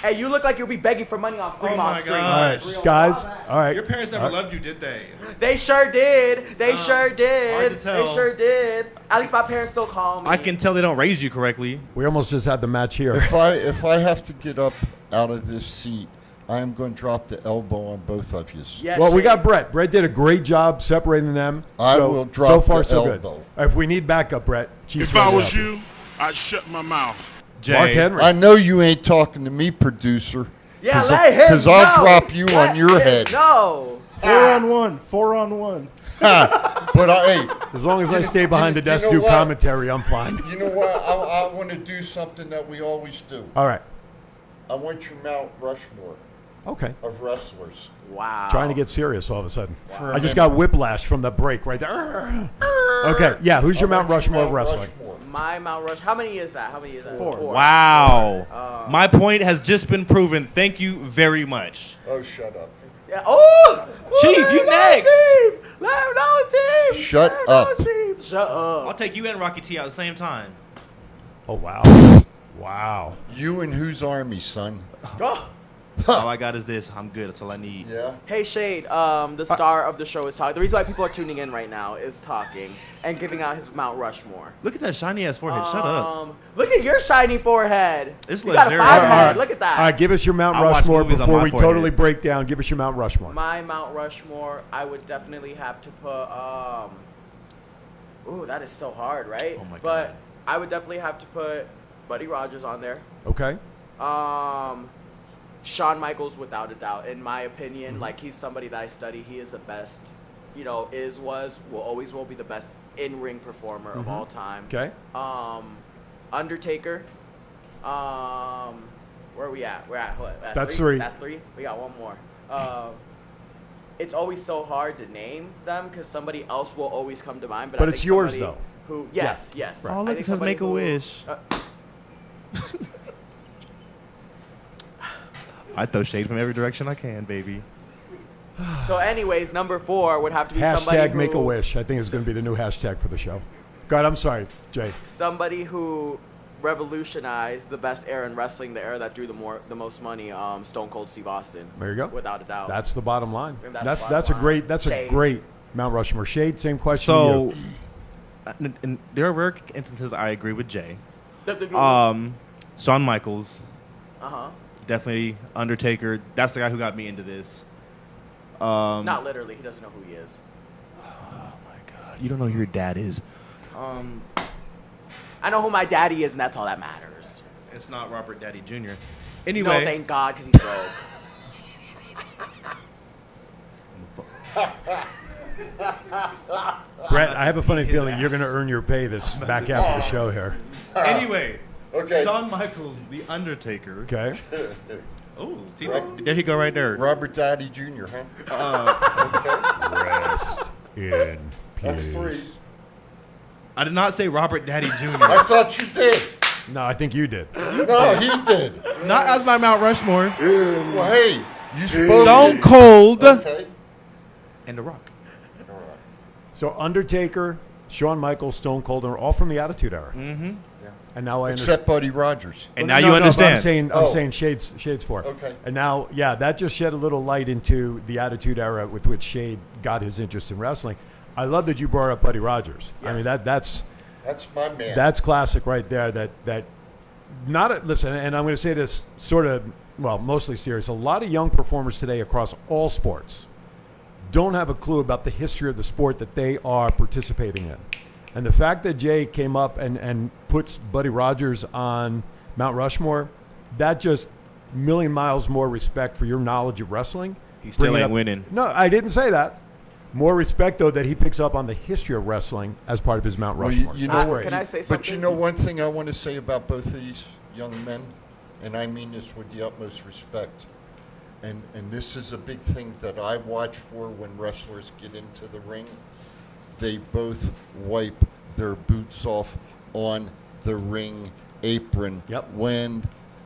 Hey, you look like you'll be begging for money on Fremont my Street. God. All right. Guys. All right. Your parents never loved you, did they? They sure did. They sure did. hard to tell. They sure did. At least my parents still call me. I can tell they don't raise you correctly. We almost just had the match here. If I have to get up out of this seat, I am going to drop the elbow on both of you. Yes, Well, we Shade. got Brett. Brett did a great job separating them. I So- will drop so far, the so good. elbow. If we need backup, Brett. Chief's If ready I to was help you, I'd shut my mouth. Jay. Mark Henry. I know you ain't talking to me, producer. Yeah, let him Because I'll know. drop you Let on your him head. know. 4 on 1. But hey, As long as I stay behind the you desk, know do what? commentary, I'm fine. you know what? I want to do something that we always do. All right. I want your Mount Rushmore. Okay. of wrestlers. Wow. Trying to get serious all of a sudden. For I just a minute. got whiplash from the break right there. Okay, yeah. Who's your Mount Rushmore of wrestling? My Mount Rush. How many is that? 4. Wow. My point has just been proven. Thank you very much. Oh, shut up. Yeah. Oh, Chief, you next. Let him know, Chief. Shut Let him up. know, Chief. Shut up. I'll take you and Rocky T out at the same time. Oh, wow. Wow. You and whose army, son? Oh. All I got is this. I'm good. That's all I need. Yeah. Hey Shade, the star of the show is talking. The reason why people are tuning in right now is talking and giving out his Mount Rushmore. Look at that shiny ass forehead. Shut up. Look at your shiny forehead. It's you got a luxurious. 5 All head. right. Look at that. All right, give us your Mount I watch Rushmore movies on before my we forehead. totally break down. Give us your Mount Rushmore. My Mount Rushmore, I would definitely have to put. Ooh, that is so hard, right? Oh my God. But I would definitely have to put Buddy Rogers on there. Okay. Shawn Michaels, without a doubt, in my opinion, like he's somebody that I study. He is the best, always will be the best in-ring performer of all time. Okay. Undertaker. Where are we at? We're at what? That's 3. That's 3. We got one more. It's always so hard to name them because somebody else will always come to mind. But I it's think yours, somebody though. Who? Yes, yes. Oh, I look, think it says somebody Make a who- Wish. I throw shade from every direction I can, baby. So, anyways, number 4 would have to be somebody Hashtag who, Make a Wish. I think it's going to be the new hashtag for the show. God, I'm sorry, Jay. somebody who revolutionized the best era in wrestling, the era that drew the most money. Stone Cold Steve Austin. There you go. Without a doubt. That's the bottom line. And that's That's the that's bottom a great line. that's a Shade. great Mount Rushmore. Shade, same question. to So, you. and there are rare instances I agree with Jay. Uh Shawn Michaels, huh. definitely Undertaker. That's the guy who got me into this. Not literally. He doesn't know who he is. You don't know who your dad is. I know who my daddy is, and that's all that matters. It's not Robert Daddy Jr. No, Anyway, thank God, because he's broke. Brett, I have a funny feeling you're going to earn your pay this back half of the show here. anyway, Okay. Shawn Michaels, The Undertaker. Okay. Oh, see, there you go right there. Robert Downey Jr., huh? Rest in That's peace. 3. I did not say Robert Daddy Jr. I thought you did. No, I think you did. No, he did. Not as my Mount Rushmore. Well, hey, you spoke. Stone Cold Okay. and The Rock. All right. So Undertaker, Shawn Michaels, Stone Cold are all from the Attitude Era. Mm-hmm. And now I Except Buddy Rogers. And No, now no, you no, but understand. I'm saying Shade's for it. Okay. And now, yeah, that just shed a little light into the Attitude Era with which Shade got his interest in wrestling. I love that you brought up Buddy Rogers. I mean, that's my man. That's classic right there. Listen, and I'm going to say this sort of, well, mostly serious. A lot of young performers today across all sports don't have a clue about the history of the sport that they are participating in. And the fact that Jay came up and puts Buddy Rogers on Mount Rushmore, that just million miles more respect for your knowledge of wrestling. He still Bring it ain't up- winning. No, I didn't say that. More respect, though, that he picks up on the history of wrestling as part of his Mount Well, Rushmore. you know That's what? great. Can I say But something? you know one thing I want to say about both of these young men, and I mean this with the utmost respect, and this is a big thing that I watch for when wrestlers get into the ring. They both wipe their boots off on the ring apron when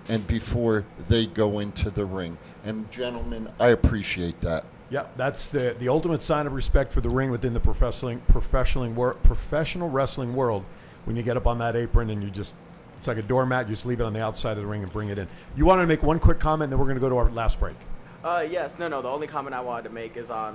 and before they go into the ring. And gentlemen, I appreciate that. Yeah, that's the ultimate sign of respect for the ring within the professional wrestling world. When you get up on that apron and it's like a doormat, you just leave it on the outside of the ring and bring it in. You wanted to make one quick comment, and then we're going to go to our last break. Yes, no. The only comment I wanted to make is on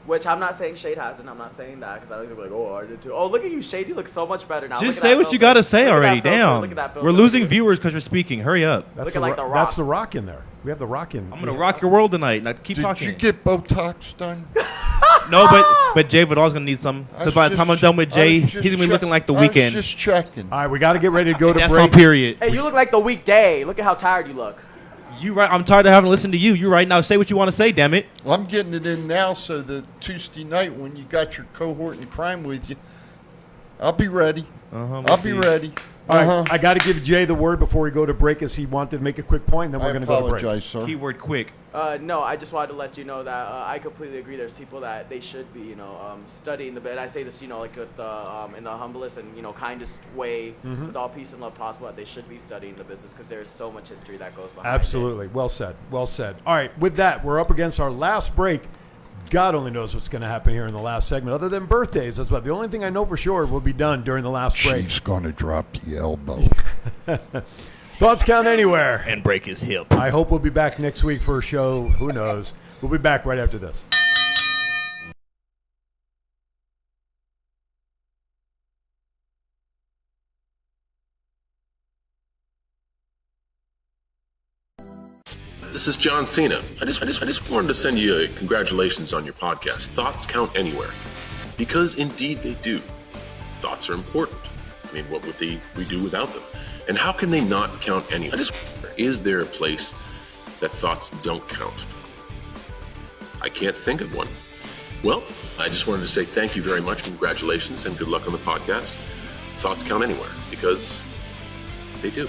which I'm not saying Shade hasn't. I'm not saying that because I was like, oh, I did too. Oh, look at you, Shade. You look so much better now. Just Look at say that what you filter. got to say Look at already. that filter. Damn. Look at that filter. We're losing viewers because you're speaking. Hurry up. That's Looking like The Rock. That's the Rock in there. We have the Rock in. I'm going to rock your world tonight. Now keep Did talking. you get Botox done? No, but Jay Vidal's going to need some. Because by the time I'm done with Jay, he's going to be looking like The I was Weeknd. just checking. All right, we got to get ready to go to That's break. on period. Hey, you look like the weekday. Look at how tired you look. You right. I'm tired of having to listen to you. You right now. Say what you want to say, damn it. Well, I'm getting it in now, so the Tuesday night when you got your cohort in crime with you, I'll be ready. I'll be ready. All right, I got to give Jay the word before we go to break, as he wanted to make a quick point, and then we're going to go to break. Apologize, sir. Keyword quick. No, I just wanted to let you know that I completely agree. There's people that they should be, studying the bit. I say this, like with in the humblest and kindest way, with all peace and love possible, that they should be studying the business because there's so much history that goes behind Absolutely. it. Well said. Well said. All right, with that, we're up against our last break. God only knows what's going to happen here in the last segment, other than birthdays. That's about the only thing I know for sure will be done during the last break. Chief's going to drop the elbow. Thoughts count anywhere. And break his hip. I hope we'll be back next week for a show. Who knows? We'll be back right after this. This is John Cena. I just wanted to send you a congratulations on your podcast. Thoughts count anywhere. Because indeed they do. Thoughts are important. I mean, what would we do without them? And how can they not count anywhere? Is there a place that thoughts don't count? I can't think of one. Well, I just wanted to say thank you very much, congratulations, and good luck on the podcast. Thoughts count anywhere, because they do.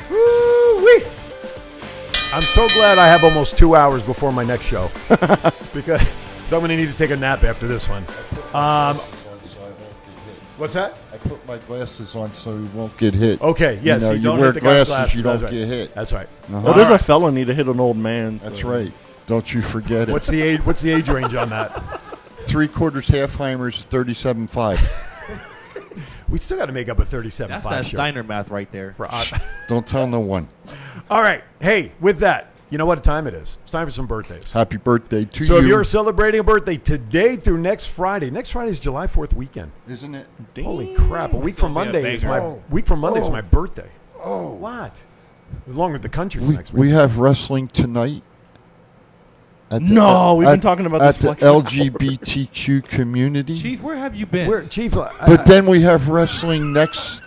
Woo-wee. I'm so glad I have almost 2 hours before my next show because I'm going to need to take a nap after this one. What's that? I put my glasses on so he won't get hit. Okay, yes. You don't wear hit the guy's glasses, you don't That's right. get hit. That's right. Well, there's a felony to hit an old man. So. That's right. Don't you forget it. What's the age range on that? 3/4 Halfheimers, 37.5. We still got to make up a 37.5. That's that Steiner math right there. Don't tell no one. All right. Hey, with that, you know what time it is? It's time for some birthdays. Happy birthday to you. So if you're celebrating a birthday today through next Friday is July 4th weekend. Isn't it? Holy crap. A week from Monday is my birthday. Oh. What? As long as the country's next week. We have wrestling tonight. We've been talking about this at the LGBTQ community. Chief, where have you been? Chief? But then we have wrestling next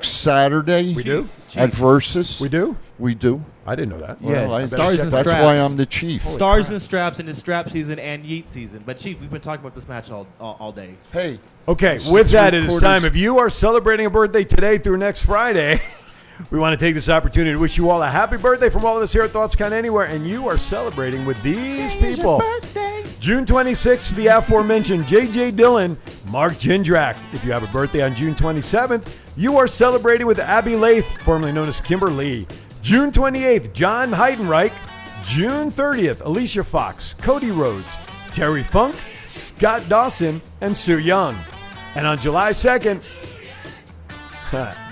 Saturday. We do? At Versus. We do? We do. I didn't know that. Well, Stars and that's straps. why I'm the chief. Stars and straps in the strap season and yeet season. But Chief, we've been talking about this match all day. Hey. Okay, with that, it is time. If you are celebrating a birthday today through next Friday, we want to take this opportunity to wish you all a happy birthday from all of us here at Thoughts Count Anywhere. And you are celebrating with these people. June 26th, the aforementioned J.J. Dillon, Mark Jindrak. If you have a birthday on June 27th, you are celebrating with Abby Lath, formerly known as Kimberly. June 28th, John Heidenreich. June 30th, Alicia Fox, Cody Rhodes, Terry Funk, Scott Dawson, and Sue Young. And on July 2nd,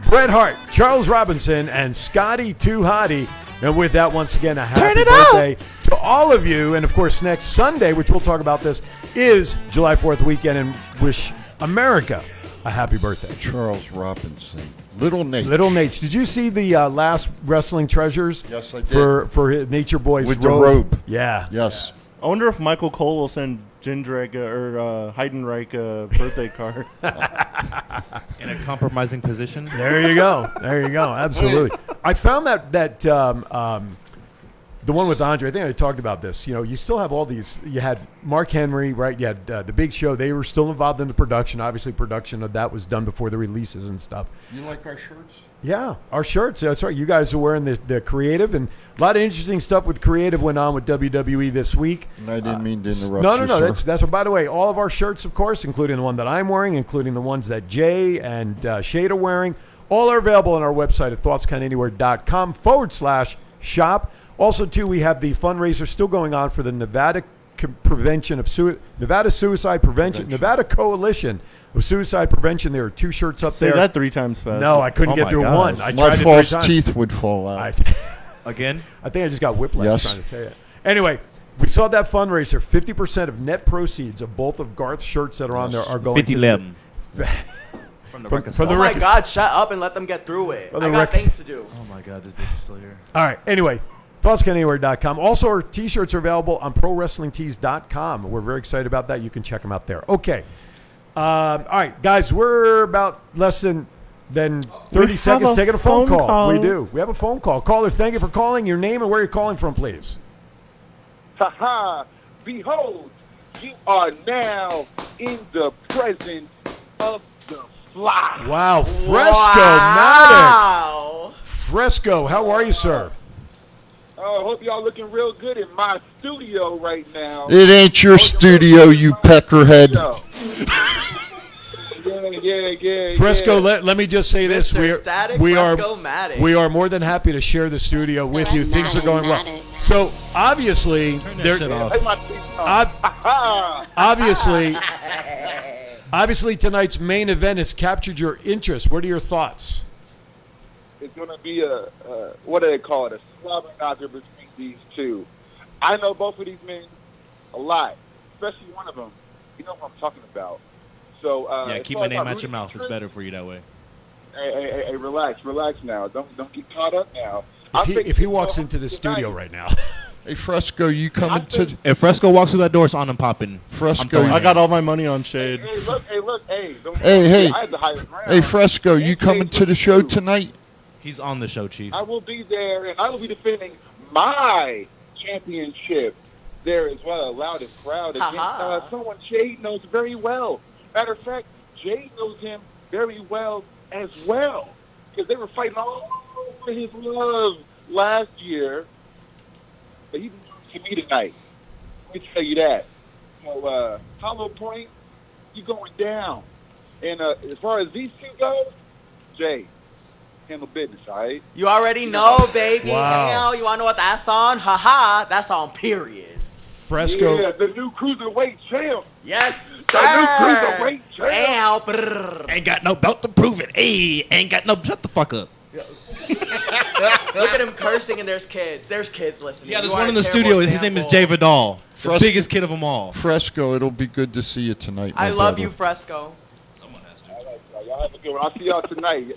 Bret Hart, Charles Robinson, and Scotty Too Hottie. And with that, once again, a happy birthday to all of you. And, of course, next Sunday, which we'll talk about this, is July 4th weekend. And wish America a happy birthday. Charles Robinson. Little Nate. Little Nate. Did you see the last Wrestling Treasures? Yes, I did. For his Nature Boy's With robe? the robe. Yeah. Yes. I wonder if Michael Cole will send Jindrak or Heidenreich a birthday card. In a compromising position. There you go. Absolutely. I found that the one with Andre, I think I talked about this. You still have all these. You had Mark Henry, right? You had the Big Show. They were still involved in the production. Obviously, production of that was done before the releases and stuff. You like our shirts? Yeah, our shirts. That's right. You guys are wearing the creative, and a lot of interesting stuff with creative went on with WWE this week. And I didn't mean to interrupt you, No. sir. That's by the way, all of our shirts, of course, including the one that I'm wearing, including the ones that Jay and Shade are wearing, all are available on our website at thoughtscountanywhere.com/shop. Also, too, we have the fundraiser still going on for the Nevada Suicide Prevention, Nevada Coalition of Suicide Prevention. There are 2 shirts up there. Say that 3 times fast. No, I couldn't get through one. I tried My it 3 false times. teeth would fall out. Again? I think I just got whiplash Yes. trying to say it. Anyway, we saw that fundraiser. 50% of net proceeds of both of Garth's shirts that are on there are going 50 to lemon. From the From record the Oh my record- God, shut up and let them get through it. From the I got record- things to do. Oh my God, this bitch is still here. All right. Anyway, thoughtscananywhere.com. Also, our T-shirts are available on ProWrestlingTees.com. We're very excited about that. You can check them out there. Okay. All right, guys. We're about less than 30 seconds have a taking a phone phone call. call. We do. We have a phone call. Caller, thank you for calling. Your name and where you're calling from, please. Ha! Behold, you are now in the presence of the Fly. Wow, Fresco-matic. Fresco, how are you, sir? I hope y'all looking real good in my studio right now. It ain't your studio, you peckerhead. Yeah. Fresco, let me just say this: Mr. Static we are Fresco-matic. more than happy to share the studio with you. Things are going well. So obviously, obviously tonight's main event has captured your interest. What are your thoughts? It's going to be a what do they call it? A slobber knocker between these two. I know both of these men a lot, especially one of them. You know what I'm talking about. So Yeah, keep my name out your mouth. It's better for you that way. Hey, relax now. Don't get caught up now. If he walks into the studio right now. Hey, Fresco, you coming to... If Fresco walks through that door, it's on him popping. Fresco, I got all my money on Shade. Hey, look. Hey. I had the higher ground. Hey, Fresco, you coming to the show tonight? He's on the show, Chief. I will be there, and I will be defending my championship there as well. A loudest crowd against someone Jade knows very well. Matter of fact, Jade knows him very well as well, because they were fighting all over his love last year. But he didn't to me tonight. Let me tell you that. So, Hollow Point, you going down. And as far as these two go, Jay, handle business, all right? You already know, baby. Wow. Hell, you want to know what that's on? Haha, that's on period. Fresco. Yeah, the new cruiserweight champ. Yes, The new cruiserweight champ. Ow, brrr. Ain't got no belt to prove it. Hey, ain't got no... Shut the fuck up. Look at him cursing, and there's kids. There's kids listening. Yeah, there's You one are in a the terrible studio. His name is example. Jay Vidal. The Fresco- biggest kid of them all. Fresco, it'll be good to see you tonight, my I love brother. you, Fresco. Y'all have a good one. I'll see y'all tonight.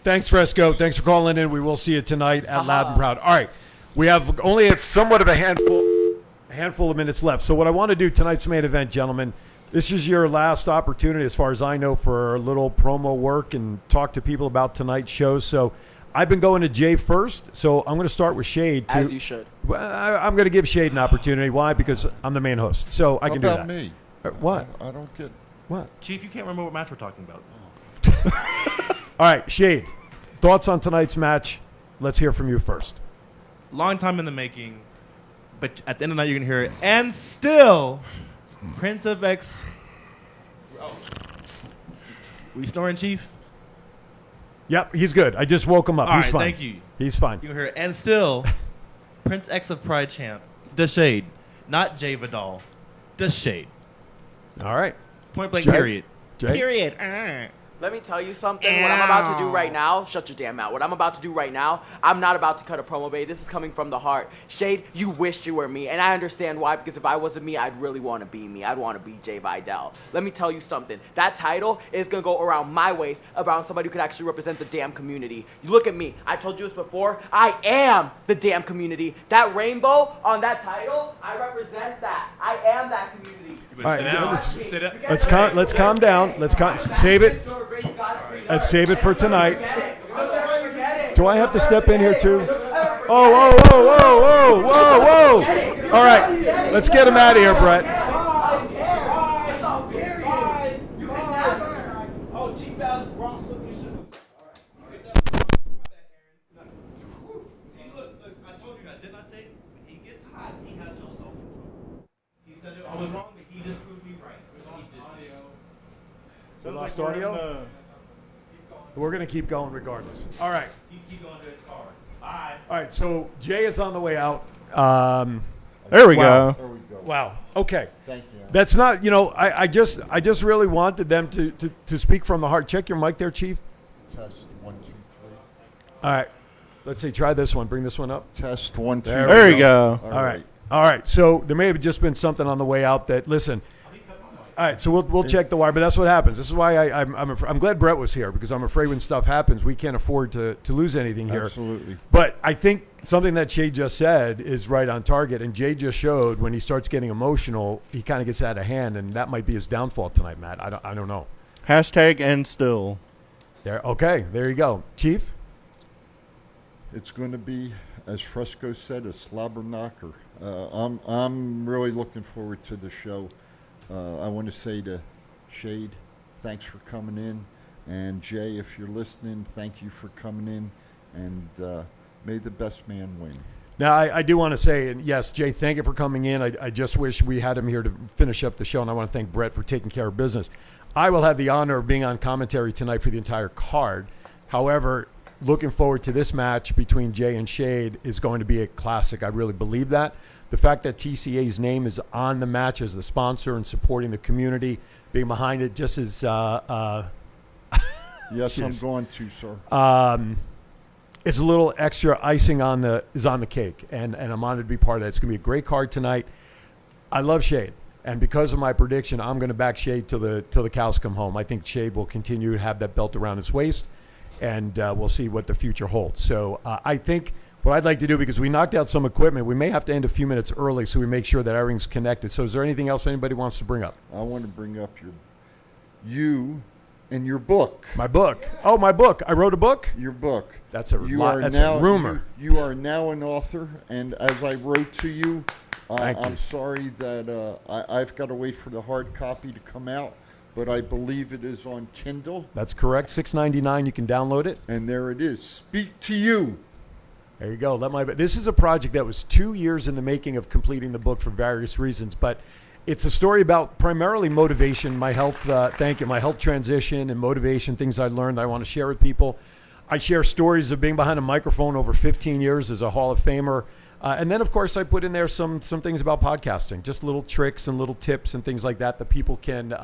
Thanks, Fresco. Thanks for calling in. We will see you tonight at Loud and Proud. All right, we have only somewhat of a handful of minutes left. So what I want to do tonight's main event, gentlemen, this is your last opportunity, as far as I know, for a little promo work and talk to people about tonight's show. So I've been going to Jay first, so I'm going to start with Shade. As you should. Well, I'm going to give Shade an opportunity. Why? Because I'm the main host, so I can do that. How about me? What? I don't get... What? Chief, you can't remember what match we're talking about. All right, Shade, thoughts on tonight's match? Let's hear from you first. Long time in the making, but at the end of the night, you're going to hear it. And still, Prince of X... Oh. We snoring, Chief? Yep, he's good. I just woke him up. All He's right, fine. thank you. He's fine. You can hear it. And still, Prince X of Pride champ, The Shade. Not Jay Vidal. The Shade. All right. Point blank, Jay? period. Jay? Period. Let me tell you something. What I'm about to do right now, shut your damn mouth. What I'm about to do right now, I'm not about to cut a promo, babe. This is coming from the heart. Shade, you wished you were me, and I understand why, because if I wasn't me, I'd really want to be me. I'd want to be Jay Vidal. Let me tell you something. That title is going to go around my waist, around somebody who could actually represent the damn community. You look at me. I told you this before. I am the damn community. That rainbow on that title, I represent that. I am that community. All right, let's calm down. Save it. Let's save it for tonight. Do I have to step in here too? Whoa. All right, let's get him out of here, Brett. I was wrong, but he just proved me right. We lost audio? We're going to keep going regardless. All right. Keep going to his car. Bye. All right, so Jay is on the way out. There we go. Wow. Okay. Thank you. That's not, I just really wanted them to speak from the heart. Check your mic there, Chief. Test 1, 2, 3. All right. Let's see. Try this one. Bring this one up. Test 1, 2. There we go. All right. So there may have just been something on the way out that, listen, All right. So we'll check the wire, but that's what happens. This is why I'm glad Brett was here, because I'm afraid when stuff happens, we can't afford to lose anything here. Absolutely. But I think something that Shade just said is right on target, and Jay just showed when he starts getting emotional, he kind of gets out of hand, and that might be his downfall tonight, Matt. I don't know. Hashtag and still. There. Okay. There you go, Chief. It's going to be, as Fresco said, a slobber knocker. I'm really looking forward to the show. I want to say to Shade, thanks for coming in. And Jay, if you're listening, thank you for coming in. And may the best man win. Now, I do want to say, and yes, Jay, thank you for coming in. I just wish we had him here to finish up the show, and I want to thank Brett for taking care of business. I will have the honor of being on commentary tonight for the entire card. However, looking forward to this match between Jay and Shade is going to be a classic. I really believe that. The fact that TCA's name is on the match as the sponsor and supporting the community, being behind it just as... yes, I'm going to, sir. It's a little extra icing on the cake, and I'm honored to be part of that. It's going to be a great card tonight. I love Shade, and because of my prediction, I'm going to back Shade till the cows come home. I think Shade will continue to have that belt around his waist, and we'll see what the future holds. So I think what I'd like to do, because we knocked out some equipment, we may have to end a few minutes early so we make sure that everything's connected. So is there anything else anybody wants to bring up? I want to bring up you and your book. My book. Oh, my book. I wrote a book? Your book. That's a rumor. You are now an author, and as I wrote to you, I'm sorry that I've got to wait for the hard copy to come out, but I believe it is on Kindle. That's correct. $6.99. You can download it. And there it is. Speak to you. There you go. This is a project that was 2 years in the making of completing the book for various reasons, but it's a story about primarily motivation, my health transition and motivation, things I learned I want to share with people. I share stories of being behind a microphone over 15 years as a Hall of Famer. And then, of course, I put in there some things about podcasting, just little tricks and little tips and things like that people can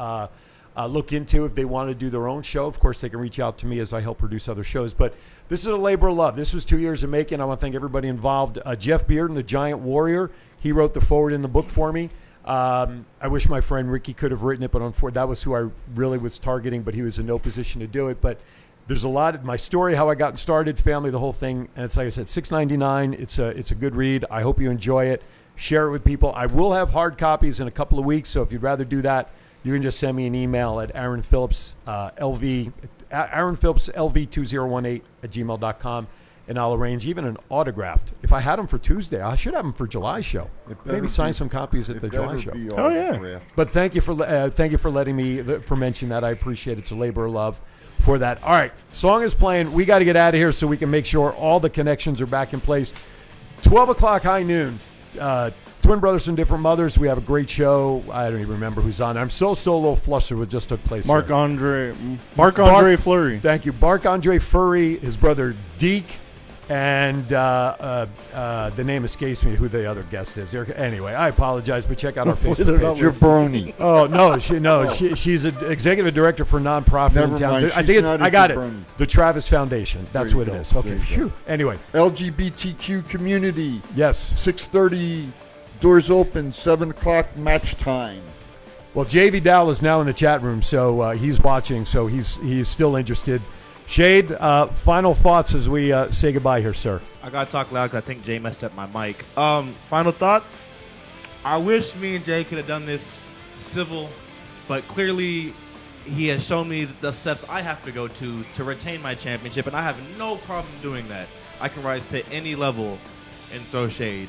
look into if they want to do their own show. Of course, they can reach out to me as I help produce other shows. But this is a labor of love. This was 2 years in making. I want to thank everybody involved. Jeff Bearden, the Giant Warrior, he wrote the foreword in the book for me. I wish my friend Ricky could have written it, but unfortunately, that was who I really was targeting, but he was in no position to do it. But there's a lot of my story, how I got started, family, the whole thing. And it's like I said, $6.99. It's a good read. I hope you enjoy it. Share it with people. I will have hard copies in a couple of weeks, so if you'd rather do that, you can just send me an email at Aaron Phillips LV2018 and I'll arrange even an autographed. If I had them for Tuesday, I should have them for July show. Maybe sign some copies at the July show. Oh yeah! But thank you for letting me for mentioning that. I appreciate it. It's a labor of love for that. All right, song is playing. We got to get out of here so we can make sure all the connections are back in place. 12 o'clock, high noon. Twin brothers from different mothers. We have a great show. I don't even remember who's on. I'm still a little flustered with just took place. Mark Andre Fleury. Thank you, Mark Andre Fleury. His brother Deke. And the name escapes me who the other guest is. Anyway, I apologize, but check out our Facebook page. Jabroni. Oh, no. She's an executive director for a nonprofit in town. Mind. I think I got it. The Travis Foundation. That's what it is. Okay. Phew. Anyway. LGBTQ community. Yes. 6:30, doors open, 7 o'clock, match time. Well, Jay Vidal is now in the chat room, so he's watching, so he's still interested. Shade, final thoughts as we say goodbye here, sir. I got to talk loud because I think Jay messed up my mic. Final thoughts? I wish me and Jay could have done this civil, but clearly he has shown me the steps I have to go to retain my championship, and I have no problem doing that. I can rise to any level and throw shade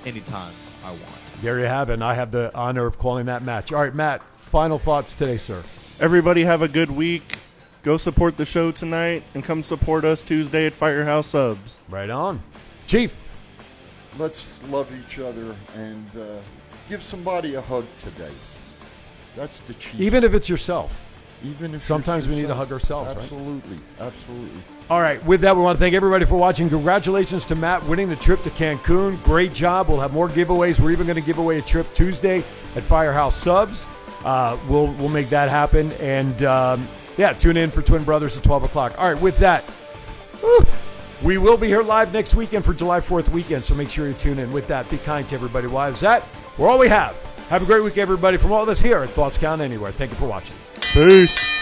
anytime I want. There you have it, and I have the honor of calling that match. All right, Matt, final thoughts today, sir. Everybody have a good week. Go support the show tonight and come support us Tuesday at Firehouse Subs. Right on. Chief. Let's love each other and give somebody a hug today. That's the chief. Even if it's yourself. Even if sometimes we need to hug ourselves, Absolutely. Right? Absolutely. All right. With that, we want to thank everybody for watching. Congratulations to Matt winning the trip to Cancun. Great job. We'll have more giveaways. We're even going to give away a trip Tuesday at Firehouse Subs. We'll make that happen. And tune in for Twin Brothers at 12 o'clock. All right, with that, we will be here live next weekend for July 4th weekend, so make sure you tune in. With that, be kind to everybody. Why is that? We're all we have. Have a great week, everybody. From all of us here at Thoughts Count Anywhere, thank you for watching. Peace.